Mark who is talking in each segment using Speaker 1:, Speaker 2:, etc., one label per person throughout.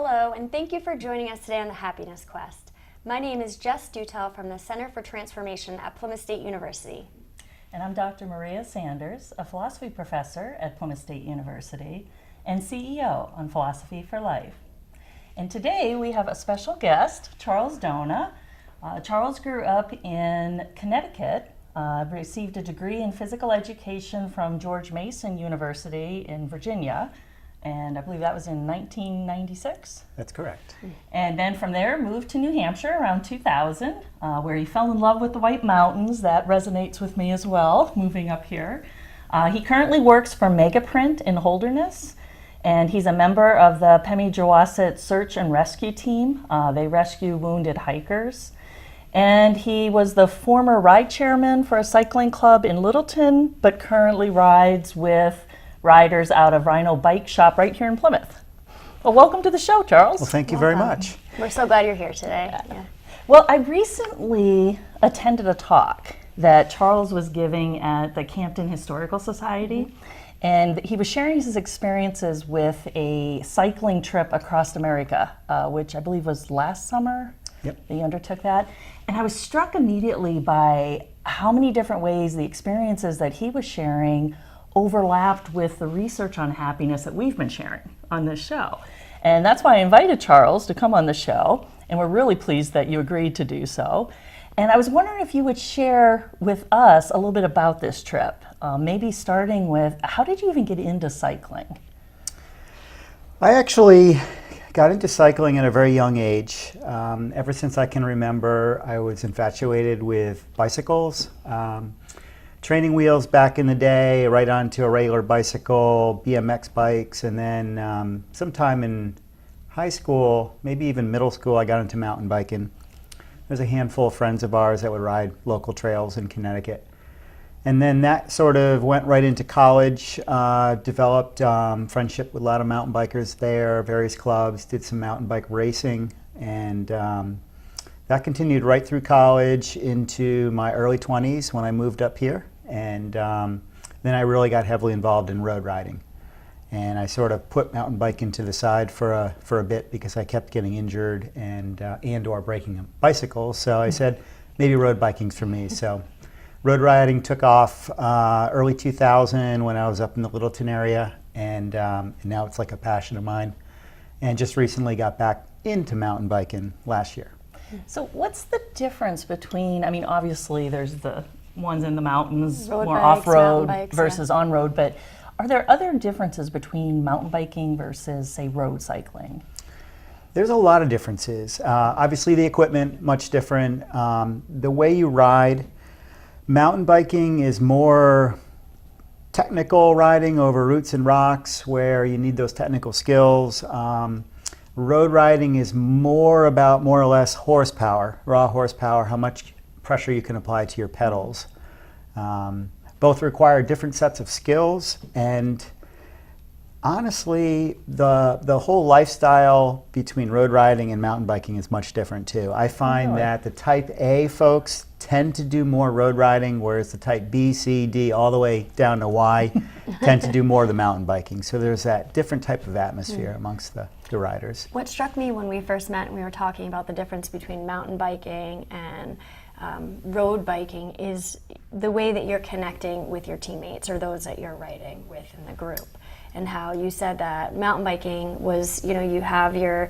Speaker 1: Hello, and thank you for joining us today on the Happiness Quest. My name is Jess Dutel from the Center for Transformation at Plymouth State University.
Speaker 2: And I'm Dr. Maria Sanders, a philosophy professor at Plymouth State University and CEO on Philosophy for Life. And today we have a special guest, Charles Dona. Charles grew up in Connecticut, received a degree in physical education from George Mason University in Virginia, and I believe that was in 1996.
Speaker 3: That's correct.
Speaker 2: And then from there moved to New Hampshire around 2000, where he fell in love with the White Mountains. That resonates with me as well, moving up here. He currently works for Megaprint in Holderness, and he's a member of the Pemigewasset Search and Rescue Team. They rescue wounded hikers. And he was the former ride chairman for a cycling club in Littleton, but currently rides with riders out of Rhino Bike Shop right here in Plymouth. Well, welcome to the show, Charles.
Speaker 3: Well, thank you very much.
Speaker 1: We're so glad you're here today. Yeah.
Speaker 2: Well, I recently attended a talk that Charles was giving at the Campton Historical Society, and he was sharing his experiences with a cycling trip across America, which I believe was last summer.
Speaker 3: Yep.
Speaker 2: That you undertook that. And I was struck immediately by how many different ways the experiences that he was sharing overlapped with the research on happiness that we've been sharing on this show. And that's why I invited Charles to come on the show, and we're really pleased that you agreed to do so. And I was wondering if you would share with us a little bit about this trip, maybe starting with, how did you even get into cycling?
Speaker 3: I actually got into cycling at a very young age. Ever since I can remember, I was infatuated with bicycles. Training wheels back in the day, right onto a regular bicycle, BMX bikes, and then sometime in high school, maybe even middle school, I got into mountain biking. There's a handful of friends of ours that would ride local trails in Connecticut. And then that sort of went right into college, developed friendship with a lot of mountain bikers there, various clubs, did some mountain bike racing, and that continued right through college into my early 20s when I moved up here. And then I really got heavily involved in road riding. And I sort of put mountain biking to the side for a bit because I kept getting injured and or breaking a bicycle. So I said, maybe road biking's for me. So road riding took off early 2000 when I was up in the Littleton area. And now it's like a passion of mine. And just recently got back into mountain biking last year.
Speaker 2: So what's the difference between, I mean, obviously there's the ones in the mountains,
Speaker 1: Road
Speaker 2: more
Speaker 1: bikes,
Speaker 2: off-road
Speaker 1: mountain bikes,
Speaker 2: versus on-road, but are there other differences between mountain biking versus, say, road cycling?
Speaker 3: There's a lot of differences. Obviously the equipment, much different. The way you ride, mountain biking is more technical riding over roots and rocks where you need those technical skills. Road riding is more about more or less horsepower, raw horsepower, how much pressure you can apply to your pedals. Both require different sets of skills, and honestly, the whole lifestyle between road riding and mountain biking is much different too. I find that the type A folks tend to do more road riding, whereas the type B, C, D, all the way down to Y tend to do more of the mountain biking. So there's that different type of atmosphere amongst the riders.
Speaker 1: What struck me when we first met and we were talking about the difference between mountain biking and road biking is the way that you're connecting with your teammates or those that you're riding with in the group. And how you said that mountain biking was, you know, you have your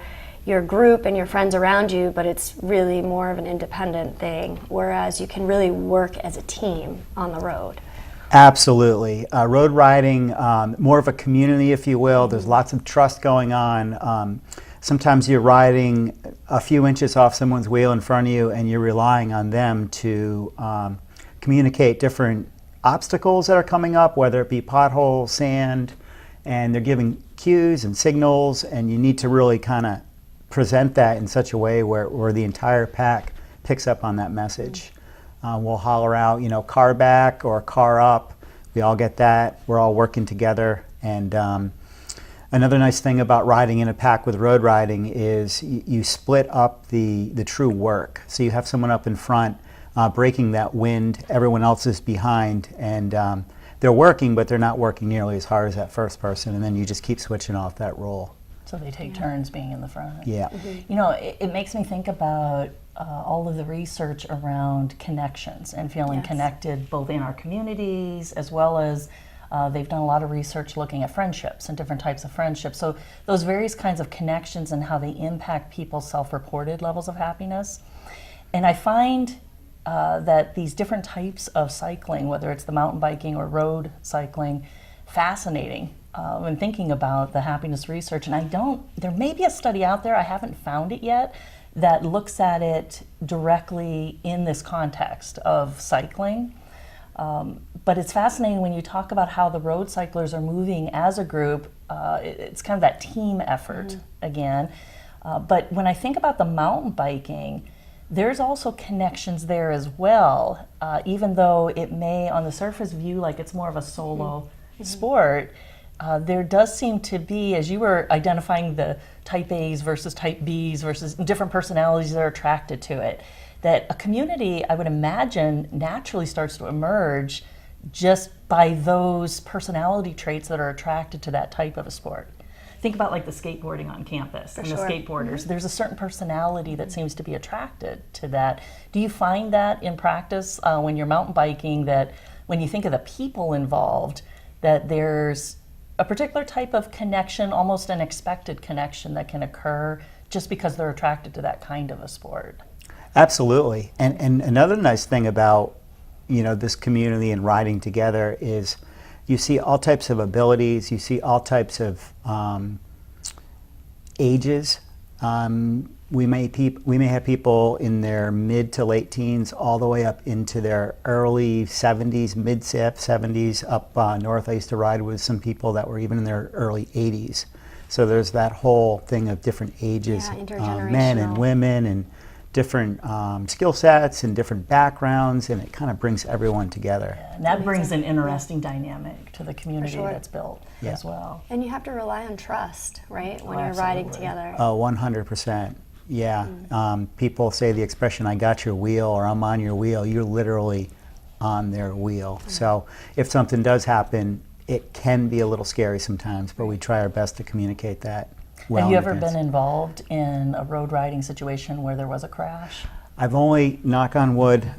Speaker 1: group and your friends around you, but it's really more of an independent thing, whereas you can really work as a team on the road.
Speaker 3: Absolutely. Road riding, more of a community, if you will. There's lots of trust going on. Sometimes you're riding a few inches off someone's wheel in front of you and you're relying on them to communicate different obstacles that are coming up, whether it be potholes, sand, and they're giving cues and signals, and you need to really kind of present that in such a way where the entire pack picks up on that message. We'll holler out, you know, car back or car up. We all get that. We're all working together. And another nice thing about riding in a pack with road riding is you split up the true work. So you have someone up in front breaking that wind, everyone else is behind, and they're working, but they're not working nearly as hard as that first person, and then you just keep switching off that role.
Speaker 2: So they take turns being in the front.
Speaker 3: Yeah.
Speaker 2: You know, it makes me think about all of the research around connections and feeling
Speaker 1: Yes.
Speaker 2: connected both in our communities as well as they've done a lot of research looking at friendships and different types of friendships. So those various kinds of connections and how they impact people's self-reported levels of happiness. And I find that these different types of cycling, whether it's the mountain biking or road cycling, fascinating when thinking about the happiness research. And there may be a study out there, I haven't found it yet, that looks at it directly in this context of cycling. But it's fascinating when you talk about how the road cyclers are moving as a group. It's kind of that team effort again. But when I think about the mountain biking, there's also connections there as well, even though it may on the surface view like it's more of a solo sport. There does seem to be, as you were identifying the type A's versus type B's versus different personalities that are attracted to it, that a community, I would imagine, naturally starts to emerge just by those personality traits that are attracted to that type of a sport. Think about like the skateboarding on campus and
Speaker 1: sure.
Speaker 2: the skateboarders. There's a certain personality that seems to be attracted to that. Do you find that in practice when you're mountain biking, that when you think of the people involved, that there's a particular type of connection, almost an expected connection that can occur just because they're attracted to that kind of a sport?
Speaker 3: Absolutely. And another nice thing about, this community and riding together is you see all types of abilities, you see all types of ages. We may have people in their mid to late teens all the way up into their early 70s, mid 70s. Up north, I used to ride with some people that were even in their early 80s. So there's that whole thing of different ages,
Speaker 1: Yeah,
Speaker 3: men and
Speaker 1: intergenerational.
Speaker 3: women, and different skill sets and different backgrounds, and it kind of brings everyone together.
Speaker 2: And that brings an interesting dynamic to the community
Speaker 1: sure.
Speaker 2: that's built as well.
Speaker 1: And you have to rely on trust, right, when you're riding
Speaker 2: absolutely.
Speaker 1: together.
Speaker 3: Oh, 100%. Yeah. People say the expression, I got your wheel, or I'm on your wheel. You're literally on their wheel. So if something does happen, it can be a little scary sometimes, but we try our best to communicate that well.
Speaker 2: Have you
Speaker 3: in
Speaker 2: ever
Speaker 3: advance.
Speaker 2: been involved in a road riding situation where there was a crash?
Speaker 3: I've only, knock on wood,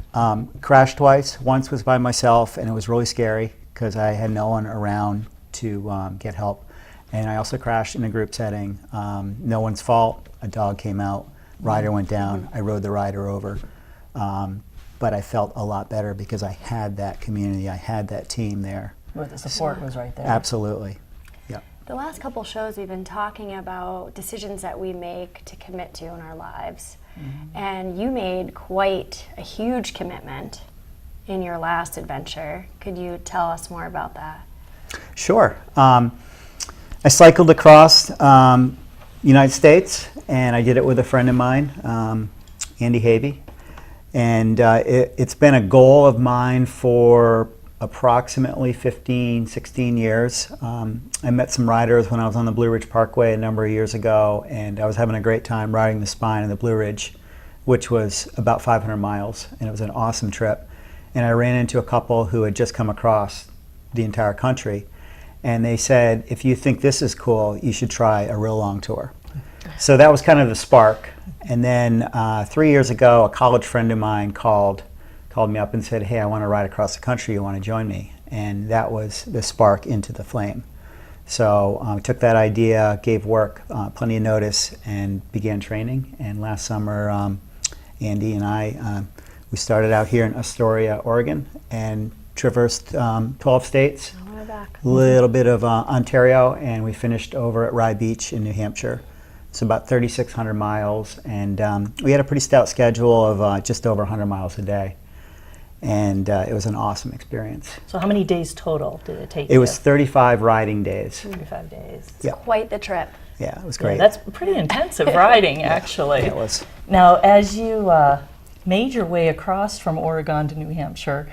Speaker 3: crashed twice. Once was by myself, and it was really scary because I had no one around to get help. And I also crashed in a group setting. No one's fault. A dog came out, rider went down. I rode the rider over. But I felt a lot better because I had that community, I had that team there.
Speaker 2: Where the support was right there.
Speaker 3: Absolutely. Yeah.
Speaker 1: The last couple shows we've been talking about decisions that we make to commit to in our lives. And you made quite a huge commitment in your last adventure. Could you tell us more about that?
Speaker 3: Sure. I cycled across United States, and I did it with a friend of mine, Andy Havey. And it's been a goal of mine for approximately 15, 16 years. I met some riders when I was on the Blue Ridge Parkway a number of years ago, and I was having a great time riding the spine of the Blue Ridge, which was about 500 miles, and it was an awesome trip. And I ran into a couple who had just come across the entire country, and they said, if you think this is cool, you should try a real long tour. So that was kind of the spark. And then 3 years ago, a college friend of mine called me up and said, hey, I want to ride across the country, you want to join me? And that was the spark into the flame. So took that idea, gave work, plenty of notice, and began training. And last summer, Andy and I, we started out here in Astoria, Oregon, and traversed 12 states,
Speaker 1: We're back.
Speaker 3: a little bit of Ontario, and we finished over at Rye Beach in New Hampshire. It's about 3,600 miles, and we had a pretty stout schedule of just over 100 miles a day. And it was an awesome experience.
Speaker 2: So how many days total did it take
Speaker 3: It
Speaker 2: you?
Speaker 3: was 35 riding days.
Speaker 2: 35 days.
Speaker 3: Yeah,
Speaker 1: Quite the trip.
Speaker 3: yeah, it was
Speaker 2: Yeah,
Speaker 3: great.
Speaker 2: that's pretty intensive riding, actually.
Speaker 3: It was.
Speaker 2: Now, as you made your way across from Oregon to New Hampshire,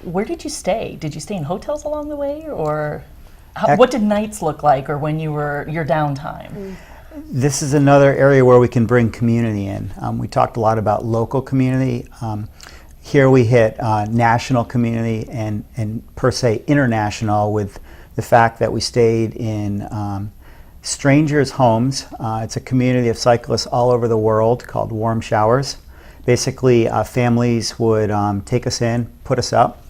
Speaker 2: where did you stay? Did you stay in hotels along the way, or what did nights look like, or when your downtime?
Speaker 3: This is another area where we can bring community in. We talked a lot about local community. Here we hit national community and per se international with the fact that we stayed in strangers' homes. It's a community of cyclists all over the world called Warm Showers. Basically, families would take us in, put us up,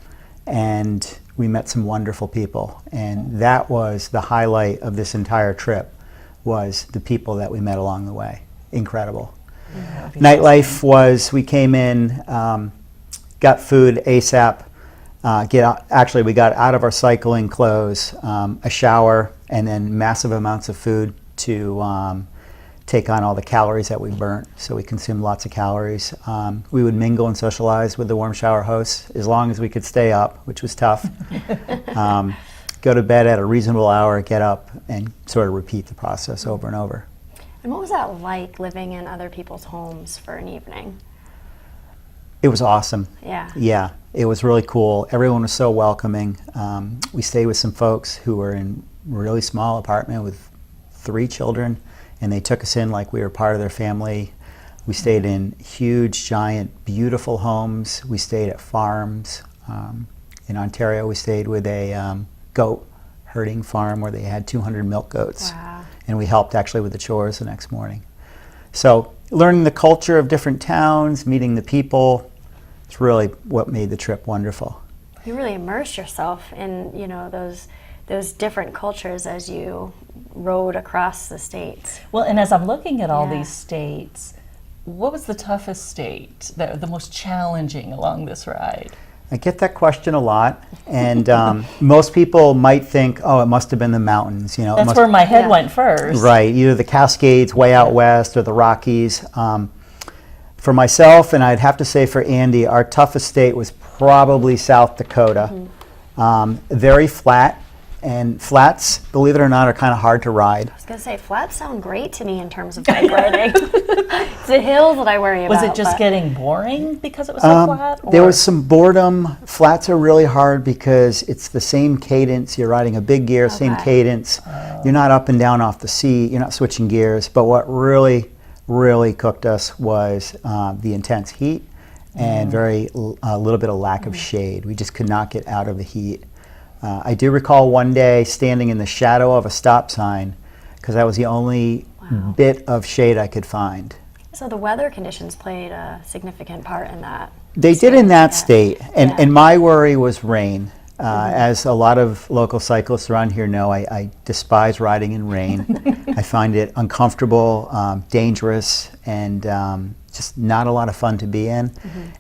Speaker 3: and we met some wonderful people. And that was the highlight of this entire trip, was the people that we met along the way. Incredible. Nightlife was, we came in, got food ASAP. Actually, we got out of our cycling clothes, a shower, and then massive amounts of food to take on all the calories that we burnt. So we consumed lots of calories. We would mingle and socialize with the Warm Shower hosts as long as we could stay up, which was tough. Go to bed at a reasonable hour, get up, and sort of repeat the process over and over.
Speaker 1: And what was that like, living in other people's homes for an evening?
Speaker 3: It was awesome.
Speaker 1: Yeah.
Speaker 3: Yeah, it was really cool. Everyone was so welcoming. We stayed with some folks who were in a really small apartment with 3 children, and they took us in like we were part of their family. We stayed in huge, giant, beautiful homes. We stayed at farms. In Ontario, we stayed with a goat herding farm where they had 200 milk goats.
Speaker 1: Wow.
Speaker 3: And we helped actually with the chores the next morning. So learning the culture of different towns, meeting the people, it's really what made the trip wonderful.
Speaker 1: You really immersed yourself in, those different cultures as you rode across the states.
Speaker 2: Well, and as I'm looking at all
Speaker 1: Yeah.
Speaker 2: these states, what was the toughest state, the most challenging along this ride?
Speaker 3: I get that question a lot, and most people might think, oh, it must have been the mountains. It
Speaker 2: That's
Speaker 3: must
Speaker 2: where my head
Speaker 1: Yeah.
Speaker 2: went first.
Speaker 3: Right, either the Cascades way out west or the Rockies. For myself, and I'd have to say for Andy, our toughest state was probably South Dakota. Very flat, and flats, believe it or not, are kind of hard to ride.
Speaker 1: I was going to say, flats sound great to me in terms of bike riding. It's the hills that I worry about.
Speaker 2: Was it just
Speaker 1: but-
Speaker 2: getting boring because it was so flat?
Speaker 3: There
Speaker 2: or-
Speaker 3: was some boredom. Flats are really hard because it's the same cadence. You're riding a big gear, same
Speaker 1: Okay.
Speaker 3: cadence. You're not up and down off the seat. You're not switching gears. But what really, really cooked us was the intense heat and a little bit of lack of shade. We just could not get out of the heat. I do recall one day standing in the shadow of a stop sign because that was the only bit of shade I could find.
Speaker 1: So the weather conditions played a significant part in that.
Speaker 3: They did in that
Speaker 1: Yeah.
Speaker 3: state, and,
Speaker 1: Yeah.
Speaker 3: and my worry was rain. As a lot of local cyclists around here know, I despise riding in rain. I find it uncomfortable, dangerous, and just not a lot of fun to be in.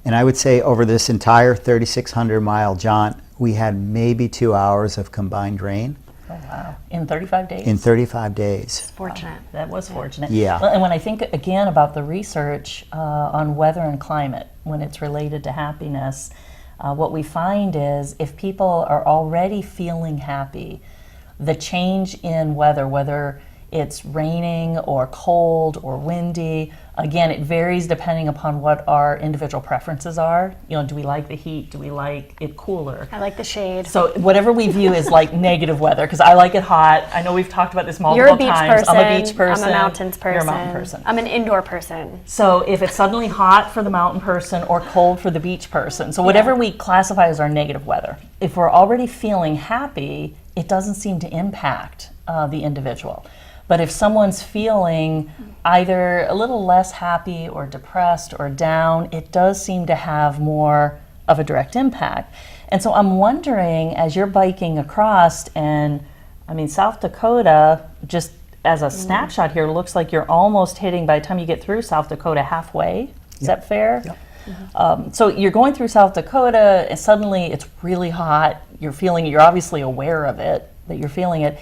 Speaker 3: And I would say over this entire 3,600-mile jaunt, we had maybe 2 hours of combined rain
Speaker 2: Oh, wow. In 35 days?
Speaker 3: in 35 days.
Speaker 1: Fortunate.
Speaker 2: That was fortunate.
Speaker 3: Yeah.
Speaker 2: Well, and when I think again about the research on weather and climate, when it's related to happiness, what we find is if people are already feeling happy, the change in weather, whether it's raining or cold or windy, again, it varies depending upon what our individual preferences are. Do we like the heat? Do we like it cooler?
Speaker 1: I like the shade.
Speaker 2: So whatever we view as like negative weather, because I like it hot. I know we've talked about this multiple
Speaker 1: You're a beach
Speaker 2: times.
Speaker 1: person.
Speaker 2: I'm a beach person.
Speaker 1: I'm a mountains person.
Speaker 2: You're a mountain person.
Speaker 1: I'm an indoor person.
Speaker 2: So if it's suddenly hot for the mountain person or cold for the beach person, so whatever we classify as our negative weather, if we're already feeling happy, it doesn't seem to impact the individual. But if someone's feeling either a little less happy or depressed or down, it does seem to have more of a direct impact. And so I'm wondering, as you're biking across, and I mean, South Dakota, just as a snapshot here, looks like you're almost hitting, by the time you get through South Dakota, halfway. Is that fair?
Speaker 3: Yep.
Speaker 2: So you're going through South Dakota, and suddenly it's really hot. You're obviously aware of it, that you're feeling it.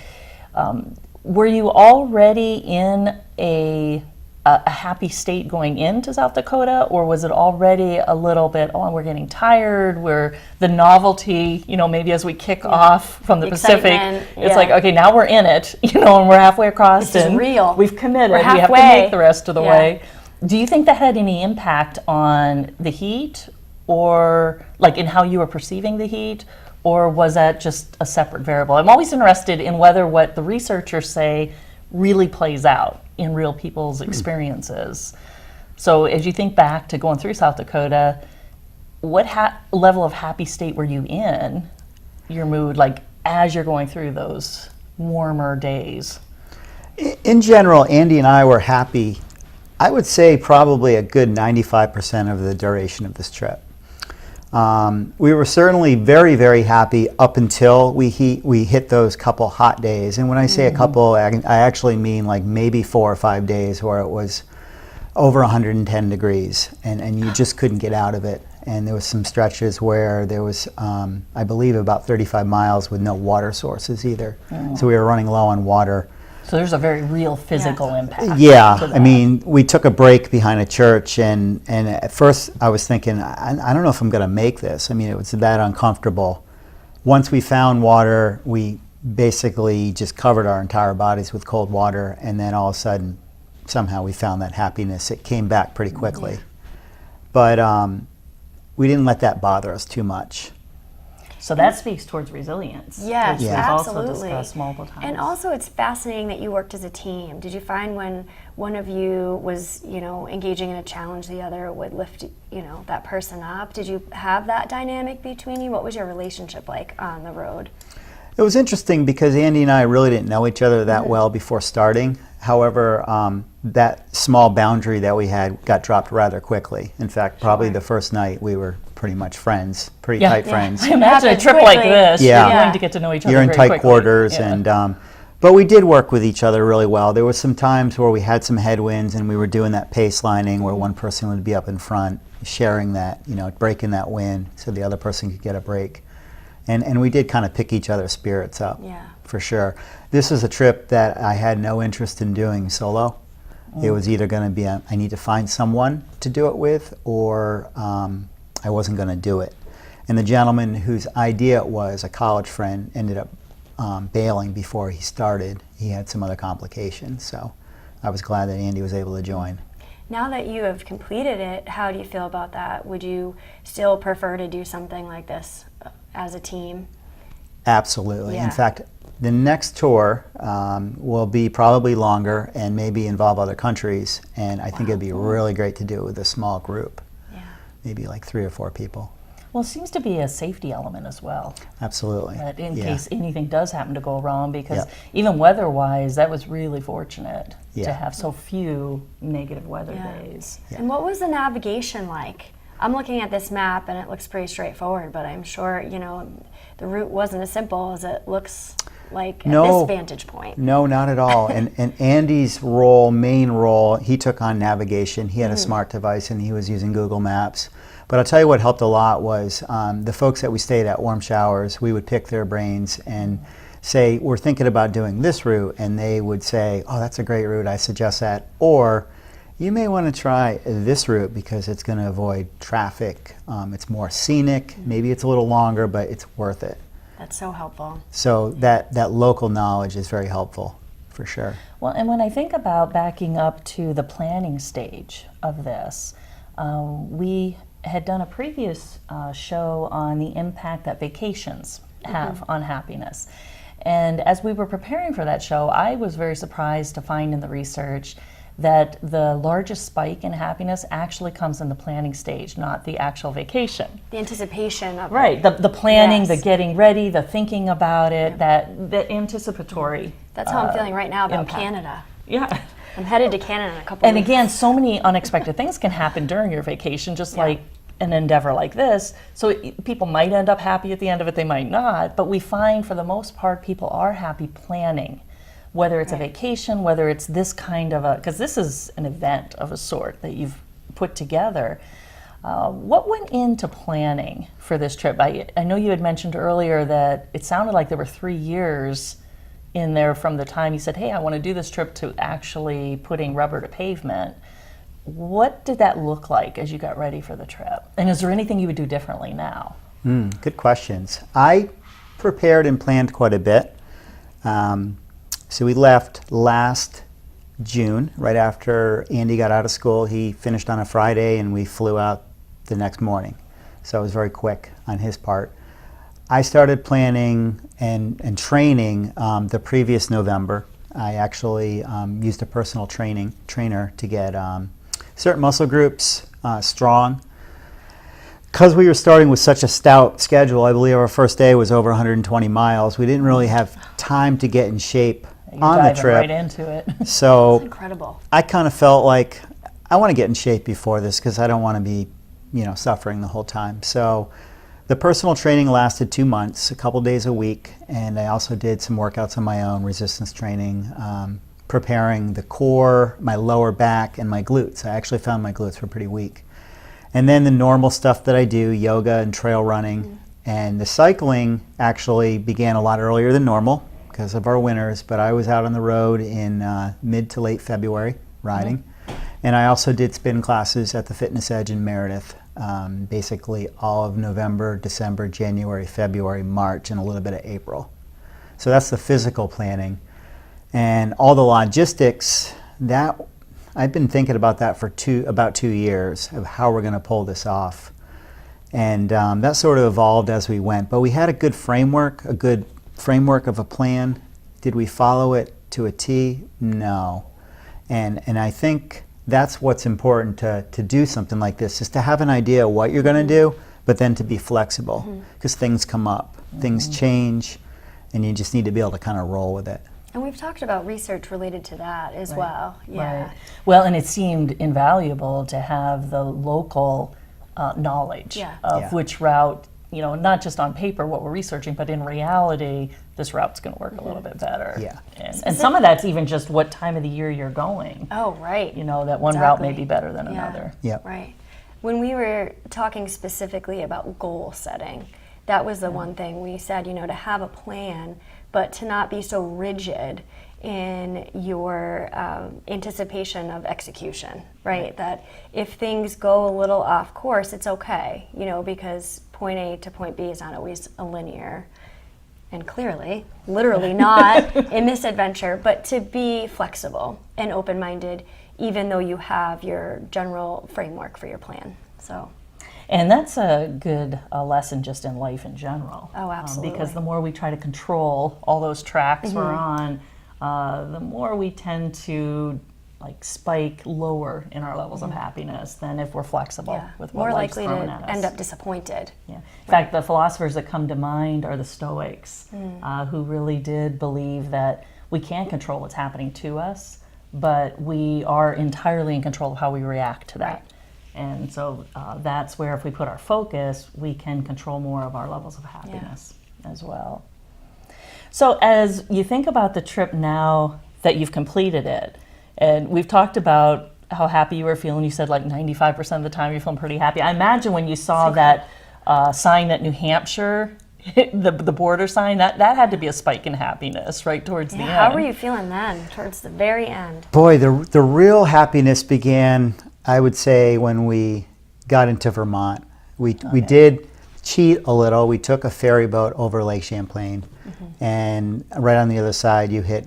Speaker 2: Were you already in a happy state going into South Dakota, or was it already a little bit, oh, we're getting tired, we're the novelty, maybe as we kick off from the Pacific,
Speaker 1: Excitement,
Speaker 2: it's
Speaker 1: yeah.
Speaker 2: like, okay, now we're in it, and we're halfway across,
Speaker 1: This is
Speaker 2: and
Speaker 1: real.
Speaker 2: we've committed,
Speaker 1: We're
Speaker 2: we have to
Speaker 1: halfway.
Speaker 2: make the rest of the
Speaker 1: Yeah.
Speaker 2: way. Do you think that had any impact on the heat, or like in how you were perceiving the heat? Or was that just a separate variable? I'm always interested in whether what the researchers say really plays out in real people's experiences. So as you think back to going through South Dakota, what level of happy state were you in, your mood, like as you're going through those warmer days?
Speaker 3: In general, Andy and I were happy. I would say probably a good 95% of the duration of this trip. We were certainly very, very happy up until we hit those couple hot days. And when I say a couple, I actually mean like maybe 4 or 5 days where it was over 110 degrees and you just couldn't get out of it. And there was some stretches where there was, I believe, about 35 miles with no water sources either. So we were running low on water.
Speaker 2: So there's a very real physical impact.
Speaker 3: Yeah,
Speaker 2: to
Speaker 3: I
Speaker 2: that.
Speaker 3: mean, we took a break behind a church, and at first I was thinking, I don't know if I'm going to make this. I mean, it was that uncomfortable. Once we found water, we basically just covered our entire bodies with cold water, and then all of a sudden, somehow we found that happiness. It came back pretty quickly. But we didn't let that bother us too much.
Speaker 2: So that speaks towards resilience.
Speaker 1: Yes,
Speaker 2: which we've
Speaker 1: absolutely.
Speaker 2: also discussed multiple times.
Speaker 1: And also, it's fascinating that you worked as a team. Did you find when one of you was, engaging in a challenge, the other would lift, that person up? Did you have that dynamic between you? What was your relationship like on the road?
Speaker 3: It was interesting because Andy and I really didn't know each other that well before starting. However, that small boundary that we had got dropped rather quickly. In fact, probably the first night we were pretty much friends, pretty tight friends.
Speaker 2: I imagine a
Speaker 1: Happens
Speaker 2: trip like
Speaker 1: quickly.
Speaker 2: this,
Speaker 3: Yeah.
Speaker 2: you're going to get to know each other
Speaker 3: You're in
Speaker 2: very
Speaker 3: tight
Speaker 2: quickly.
Speaker 3: quarters,
Speaker 2: Yeah.
Speaker 3: and but we did work with each other really well. There was some times where we had some headwinds, and we were doing that pace lining where one person would be up in front, sharing that, breaking that wind, so the other person could get a break. And we did kind of pick each other's spirits up,
Speaker 1: Yeah.
Speaker 3: for sure. This was a trip that I had no interest in doing solo. It was either going to be I need to find someone to do it with, or I wasn't going to do it. And the gentleman whose idea it was, a college friend, ended up bailing before he started. He had some other complications, so I was glad that Andy was able to join.
Speaker 1: Now that you have completed it, how do you feel about that? Would you still prefer to do something like this as a team?
Speaker 3: Absolutely.
Speaker 1: Yeah.
Speaker 3: In fact, the next tour will be probably longer and maybe involve other countries, and I think it'd be really great to do it with a small group,
Speaker 1: Yeah.
Speaker 3: maybe like 3 or 4 people.
Speaker 2: Well, it seems to be a safety element as well,
Speaker 3: Absolutely.
Speaker 2: that in
Speaker 3: Yeah.
Speaker 2: case anything does happen to go wrong, because
Speaker 3: Yeah.
Speaker 2: even weather-wise, that was really fortunate to
Speaker 3: Yeah.
Speaker 2: have so few negative weather
Speaker 1: Yeah.
Speaker 2: days.
Speaker 3: Yeah.
Speaker 1: And what was the navigation like? I'm looking at this map and it looks pretty straightforward, but I'm sure, the route wasn't as simple as it looks like at
Speaker 3: No.
Speaker 1: this vantage point.
Speaker 3: No, not at all. And Andy's main role, he took on navigation. He had a smart device and he was using Google Maps. But I'll tell you what helped a lot was the folks that we stayed at Warm Showers, we would pick their brains and say, we're thinking about doing this route. And they would say, oh, that's a great route, I suggest that. Or you may want to try this route because it's going to avoid traffic. It's more scenic. Maybe it's a little longer, but it's worth it.
Speaker 1: That's so helpful.
Speaker 3: So that local knowledge is very helpful, for sure.
Speaker 2: Well, and when I think about backing up to the planning stage of this, we had done a previous show on the impact that vacations have on happiness. And as we were preparing for that show, I was very surprised to find in the research that the largest spike in happiness actually comes in the planning stage, not the actual vacation.
Speaker 1: The anticipation of
Speaker 2: Right, the planning, the
Speaker 1: Yes.
Speaker 2: getting ready, the thinking about it, the anticipatory.
Speaker 1: That's how I'm feeling right now about
Speaker 2: impact.
Speaker 1: Canada.
Speaker 2: Yeah.
Speaker 1: I'm headed to Canada in a couple
Speaker 2: And
Speaker 1: weeks.
Speaker 2: again, so many unexpected things can happen during your vacation, just like an endeavor like this. So people might end up happy at the end of it, they might not, but we find for the most part people are happy planning, whether it's a vacation, whether it's this kind of because this is an event of a sort that you've put together. What went into planning for this trip? I know you had mentioned earlier that it sounded like there were 3 years in there from the time you said, hey, I want to do this trip, to actually putting rubber to pavement. What did that look like as you got ready for the trip? And is there anything you would do differently now?
Speaker 3: Good questions. I prepared and planned quite a bit. So we left last June, right after Andy got out of school. He finished on a Friday and we flew out the next morning. So it was very quick on his part. I started planning and training the previous November. I actually used a personal trainer to get certain muscle groups strong. Because we were starting with such a stout schedule, I believe our first day was over 120 miles. We didn't really have time to get in shape
Speaker 2: You're
Speaker 3: on the
Speaker 2: diving
Speaker 3: trip.
Speaker 2: right into it.
Speaker 3: So
Speaker 1: Incredible.
Speaker 3: I kind of felt like I want to get in shape before this because I don't want to be, suffering the whole time. So the personal training lasted 2 months, a couple days a week, and I also did some workouts on my own, resistance training, preparing the core, my lower back, and my glutes. I actually found my glutes were pretty weak. And then the normal stuff that I do, yoga and trail running. And the cycling actually began a lot earlier than normal because of our winters, but I was out on the road in mid to late February riding. And I also did spin classes at the Fitness Edge in Meredith, basically all of November, December, January, February, March, and a little bit of April. So that's the physical planning. And all the logistics, that I've been thinking about that for about 2 years of how we're going to pull this off. And that sort of evolved as we went. But we had a good framework of a plan. Did we follow it to a T? No. And I think that's what's important to do something like this, is to have an idea of what you're going to do, but then to be flexible because things come up, things change, and you just need to be able to kind of roll with it.
Speaker 1: And we've talked about research related to that as well. Yeah.
Speaker 2: Right. Well, and it seemed invaluable to have the local knowledge of which route, not just on paper what we're researching, but in reality, this route's going to work a little bit better.
Speaker 3: Yeah.
Speaker 2: And some of that's even just what time of the year you're going.
Speaker 1: Oh, right.
Speaker 2: That one route may be better than another.
Speaker 3: Yep.
Speaker 1: Right. When we were talking specifically about goal setting, that was the one thing we said, to have a plan, but to not be so rigid in your anticipation of execution, right? That if things go a little off course, it's okay, because point A to point B is not always a linear, and clearly, literally not in this adventure, but to be flexible and open-minded, even though you have your general framework for your plan. So.
Speaker 2: And that's a good lesson just in life in general.
Speaker 1: Oh, absolutely.
Speaker 2: Because the more we try to control all those tracks we're on, the more we tend to spike lower in our levels of happiness than if we're flexible with what
Speaker 1: more
Speaker 2: life's
Speaker 1: likely
Speaker 2: throwing
Speaker 1: to
Speaker 2: at us.
Speaker 1: end up disappointed.
Speaker 2: Yeah. In fact, the philosophers that come to mind are the Stoics, who really did believe that we can't control what's happening to us, but we are entirely in control of how we react to that.
Speaker 1: Right.
Speaker 2: And so that's where if we put our focus, we can control more of our levels of happiness as well. So as you think about the trip now that you've completed it, and we've talked about how happy you were feeling, you said 95% of the time you're feeling pretty happy. I imagine when you saw that sign at New Hampshire, the border sign, that had to be a spike in happiness right towards the end.
Speaker 1: How were you feeling then, towards the very end?
Speaker 3: Boy, the real happiness began, I would say, when we got into Vermont. We did cheat a little. We took a ferry boat over Lake Champlain, and right on the other side you hit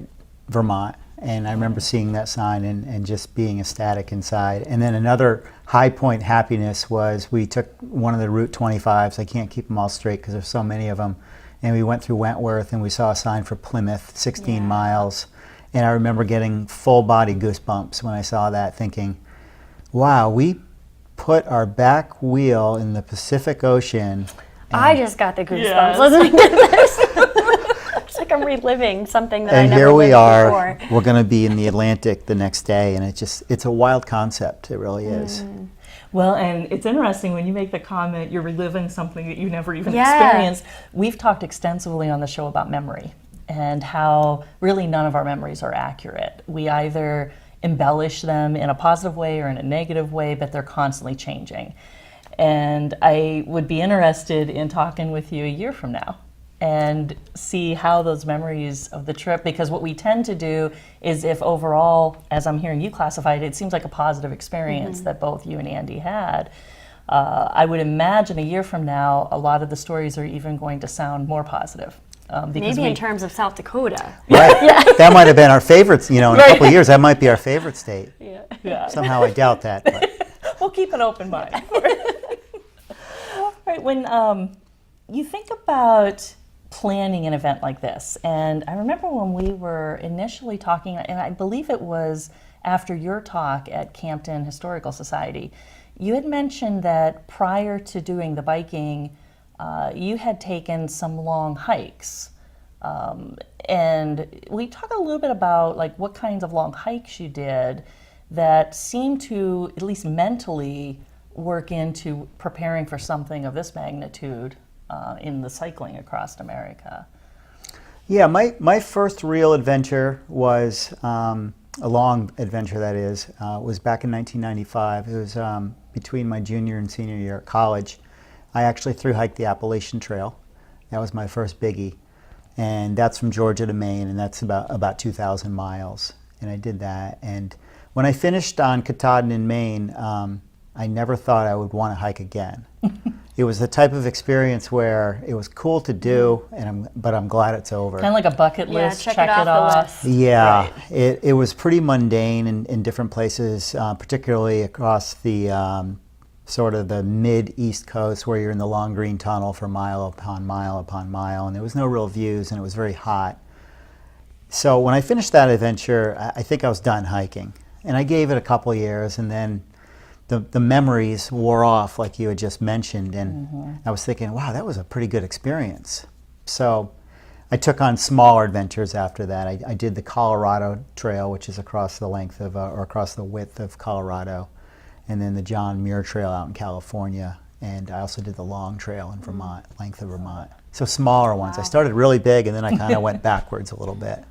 Speaker 3: Vermont. And I remember seeing that sign and just being ecstatic inside. And then another high point happiness was we took one of the Route 25s. I can't keep them all straight because there's so many of them. And we went through Wentworth and we saw a sign for Plymouth, 16 miles. And I remember getting full body goosebumps when I saw that, thinking, wow, we put our back wheel in the Pacific Ocean.
Speaker 1: I just got the goosebumps listening to this. It's like I'm reliving something that I never
Speaker 3: here we
Speaker 1: lived
Speaker 3: are.
Speaker 1: before.
Speaker 3: We're going to be in the Atlantic the next day, and it's a wild concept. It really is.
Speaker 2: Well, and it's interesting when you make the comment you're reliving something that you never even experienced. We've talked extensively on the show about memory and how really none of our memories are accurate. We either embellish them in a positive way or in a negative way, but they're constantly changing. And I would be interested in talking with you a year from now and see how those memories of the trip, because what we tend to do is if overall, as I'm hearing you classify it, it seems like a positive experience that both you and Andy had. I would imagine a year from now, a lot of the stories are even going to sound more positive.
Speaker 1: Maybe in terms of South Dakota.
Speaker 3: Right. That might have been our favorite, in a couple of years, that might be our favorite state.
Speaker 2: Yeah.
Speaker 3: Somehow I doubt that. But.
Speaker 2: We'll keep an open mind. All right, when you think about planning an event like this, and I remember when we were initially talking, and I believe it was after your talk at Campton Historical Society, you had mentioned that prior to doing the biking, you had taken some long hikes And we talk a little bit about like what kinds of long hikes you did that seem to, at least mentally, work into preparing for something of this magnitude in the cycling across America.
Speaker 3: Yeah, my first real adventure was a long adventure, that is, was back in 1995. It was between my junior and senior year at college. I actually thru-hiked the Appalachian Trail. That was my first biggie. And that's from Georgia to Maine, and that's about 2,000 miles. And I did that. And when I finished on Katahdin in Maine, I never thought I would want to hike again. It was the type of experience where it was cool to do, but I'm glad it's over.
Speaker 2: Kind of like a bucket
Speaker 1: Yeah,
Speaker 2: list,
Speaker 1: check
Speaker 2: check
Speaker 1: it
Speaker 2: it
Speaker 1: off the
Speaker 2: off.
Speaker 1: list.
Speaker 3: Yeah,
Speaker 2: Right.
Speaker 3: it was pretty mundane in different places, particularly across the sort of the mid-East Coast, where you're in the Long Green Tunnel for mile upon mile upon mile, and there was no real views, and it was very hot. So when I finished that adventure, I think I was done hiking. And I gave it a couple years, and then the memories wore off, like you had just mentioned, and I was thinking, wow, that was a pretty good experience. So I took on smaller adventures after that. I did the Colorado Trail, which is across the length of, or across the width of Colorado, and then the John Muir Trail out in California, and I also did the Long Trail in Vermont, length of Vermont. So smaller ones. I
Speaker 1: Wow.
Speaker 3: started really big, and then I kind of went backwards a little bit.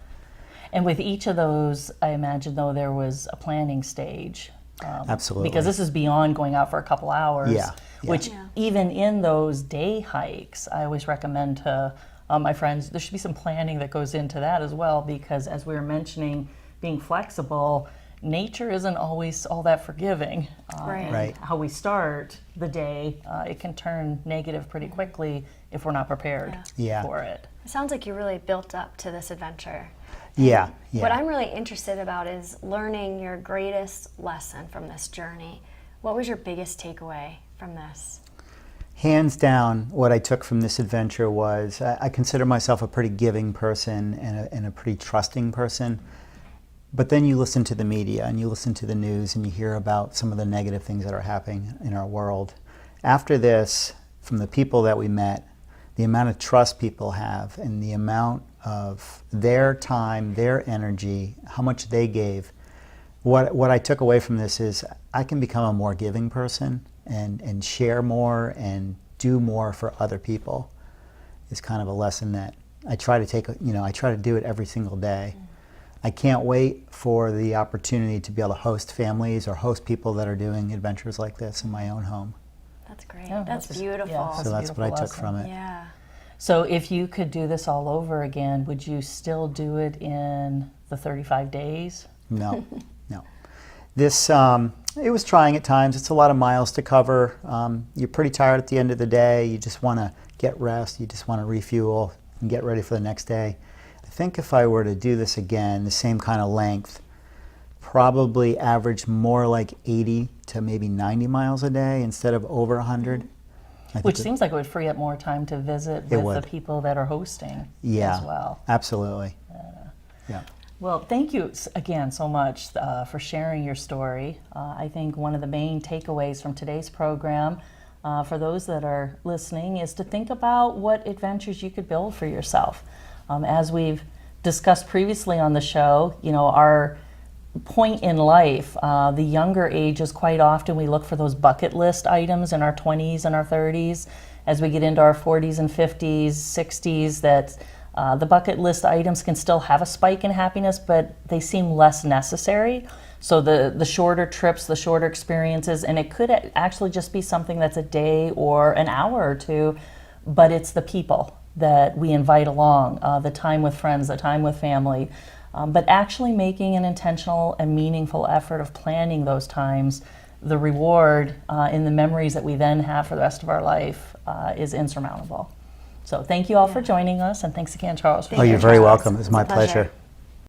Speaker 2: And with each of those, I imagine, though, there was a planning stage.
Speaker 3: Absolutely.
Speaker 2: Because this is beyond going out for a couple hours.
Speaker 3: Yeah, yeah.
Speaker 2: Which,
Speaker 1: Yeah.
Speaker 2: even in those day hikes, I always recommend to my friends, there should be some planning that goes into that as well, because as we were mentioning, being flexible, nature isn't always all that forgiving.
Speaker 1: Right.
Speaker 2: And
Speaker 3: Right.
Speaker 2: how we start the day, it can turn negative pretty quickly if we're not prepared
Speaker 3: Yeah.
Speaker 2: for it.
Speaker 1: It sounds like you really built up to this adventure.
Speaker 3: Yeah,
Speaker 1: What
Speaker 3: yeah.
Speaker 1: I'm really interested about is learning your greatest lesson from this journey. What was your biggest takeaway from this?
Speaker 3: Hands down, what I took from this adventure was I consider myself a pretty giving person and a pretty trusting person. But then you listen to the media and you listen to the news and you hear about some of the negative things that are happening in our world. After this, from the people that we met, the amount of trust people have and the amount of their time, their energy, how much they gave, what I took away from this is I can become a more giving person and share more and do more for other people. Is kind of a lesson that I try to take, I try to do it every single day. I can't wait for the opportunity to be able to host families or host people that are doing adventures like this in my own home.
Speaker 1: That's great.
Speaker 2: Yeah,
Speaker 1: that's
Speaker 2: that's-
Speaker 1: beautiful.
Speaker 2: yeah,
Speaker 3: So that's what I
Speaker 2: beautiful
Speaker 3: took from it.
Speaker 1: Yeah.
Speaker 2: So if you could do this all over again, would you still do it in the 35 days?
Speaker 3: No, no. This, it was trying at times. It's a lot of miles to cover. You're pretty tired at the end of the day. You just want to get rest. You just want to refuel and get ready for the next day. I think if I were to do this again, the same kind of length, probably average more like 80 to maybe 90 miles a day instead of over 100. I think
Speaker 2: Which seems like it would free up more time to visit
Speaker 3: It
Speaker 2: with
Speaker 3: would.
Speaker 2: the people that are hosting
Speaker 3: Yeah,
Speaker 2: as well.
Speaker 3: absolutely. Yeah.
Speaker 2: Well, thank you again so much for sharing your story. I think one of the main takeaways from today's program for those that are listening is to think about what adventures you could build for yourself. As we've discussed previously on the show, our point in life, the younger ages, quite often we look for those bucket list items in our 20s and our 30s. As we get into our 40s and 50s, 60s, that the bucket list items can still have a spike in happiness, but they seem less necessary. So the shorter trips, the shorter experiences, and it could actually just be something that's a day or an hour or two, but it's the people that we invite along, the time with friends, the time with family, but actually making an intentional and meaningful effort of planning those times. The reward in the memories that we then have for the rest of our life is insurmountable. So thank you all for joining us, and thanks again, Charles. For
Speaker 3: Oh, you're
Speaker 2: sharing.
Speaker 3: very
Speaker 1: Charles.
Speaker 3: welcome. It was
Speaker 1: It's
Speaker 3: my
Speaker 1: a pleasure.
Speaker 3: pleasure.